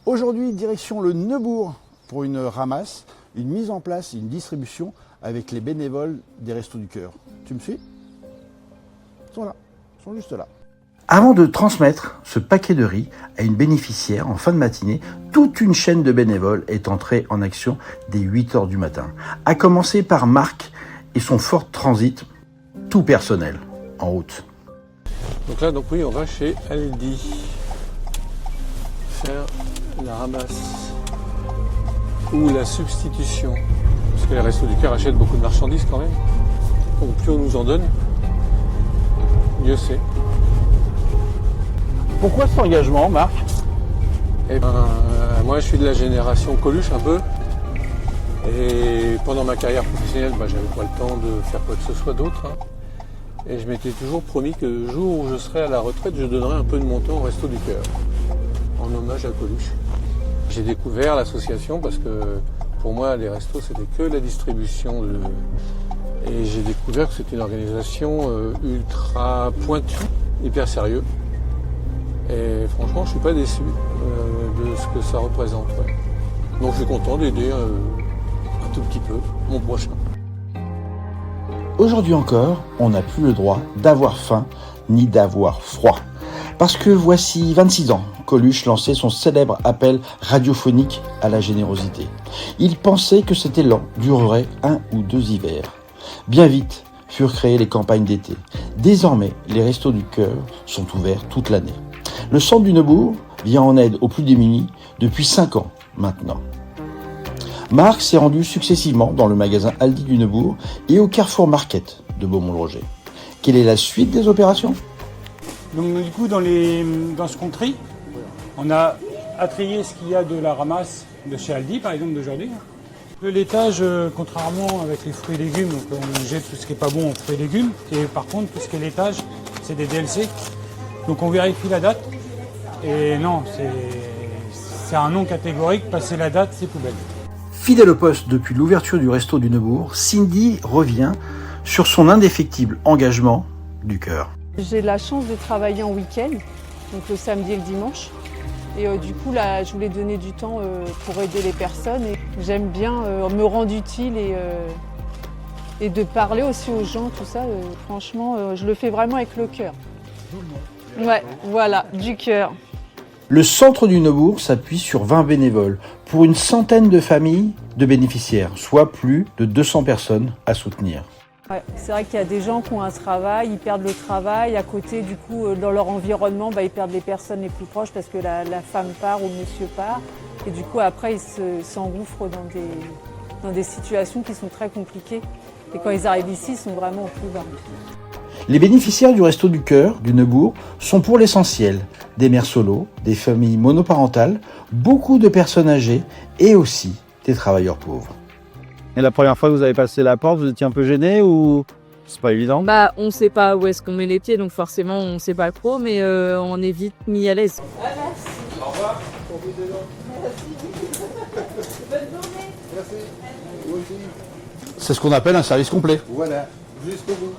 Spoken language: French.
Aujourd'hui, direction le Neubourg pour une ramasse, une mise en place, une distribution avec les bénévoles des Restos du Cœur. Tu me suis? Ils sont là, ils sont juste là. Avant de transmettre ce paquet de riz à une bénéficiaire en fin de matinée, toute une chaîne de bénévoles est entrée en action dès 8h du matin. À commencer par Marc et son Ford Transit, tout personnel, en route. Donc là, oui, on va chez Aldi faire la ramasse ou la substitution. Parce que les Restos du Cœur achètent beaucoup de marchandises quand même. Donc plus on nous en donne, mieux c'est. Pourquoi cet engagement, Marc? Eh ben, moi je suis de la génération Coluche un peu. Et pendant ma carrière professionnelle, j'avais pas le temps de faire quoi que ce soit d'autre. Et je m'étais toujours promis que le jour où je serai à la retraite, je donnerai un peu de mon temps au Resto du Cœur, en hommage à Coluche. J'ai découvert l'association parce que pour moi, les restos, c'était que la distribution. Et j'ai découvert que c'était une organisation ultra pointue, hyper sérieux. Et franchement, je suis pas déçu de ce que ça représente. Ouais. Donc je suis content d'aider un tout petit peu mon prochain. Aujourd'hui encore, on n'a plus le droit d'avoir faim ni d'avoir froid. Parce que voici 26 ans, Coluche lançait son célèbre appel radiophonique à la générosité. Il pensait que cet élan durerait 1 ou 2 hivers. Bien vite furent créées les campagnes d'été. Désormais, les Restos du Cœur sont ouverts toute l'année. Le centre du Neubourg vient en aide aux plus démunis depuis 5 ans maintenant. Marc s'est rendu successivement dans le magasin Aldi du Neubourg et au Carrefour Market de Beaumont-le-Roger. Quelle est la suite des opérations? Donc du coup, dans ce qu'on trie, on a à trier ce qu'il y a de la ramasse de chez Aldi, par exemple, d'aujourd'hui. Le laitage, contrairement avec les fruits et légumes, donc on jette tout ce qui n'est pas bon en fruits et légumes. Et par contre, tout ce qui est laitage, c'est des DLC. Donc on vérifie la date. Et non, c'est un non catégorique. Passer la date, c'est poubelle. Fidèle au poste depuis l'ouverture du Resto du Neubourg, Cindy revient sur son indéfectible engagement du cœur. J'ai la chance de travailler en week-end, donc le samedi et le dimanche. Et du coup, là, je voulais donner du temps pour aider les personnes. Et j'aime bien me rendre utile et de parler aussi aux gens, tout ça. Franchement, je le fais vraiment avec le cœur. Ouais, voilà, du cœur. Le centre du Neubourg s'appuie sur 20 bénévoles pour une centaine de familles de bénéficiaires, soit plus de 200 personnes à soutenir. Ouais, c'est vrai qu'il y a des gens qui ont un travail, ils perdent le travail. À côté, du coup, dans leur environnement, ils perdent les personnes les plus proches parce que la femme part ou le monsieur part. Et du coup, après, ils s'engouffrent dans des situations qui sont très compliquées. Et quand ils arrivent ici, ils sont vraiment au plus bas. Les bénéficiaires du Resto du Cœur du Neubourg sont pour l'essentiel des mères solos, des familles monoparentales, beaucoup de personnes âgées et aussi des travailleurs pauvres. Et la première fois que vous avez passé la porte, vous étiez un peu gêné ou c'est pas évident? On sait pas où est-ce qu'on met les pieds, donc forcément on sait pas trop, mais on est vite mis à l'aise. Ah, merci. Au revoir. Merci. Bonne journée. Merci. C'est ce qu'on appelle un service complet. Voilà, jusqu'au bout.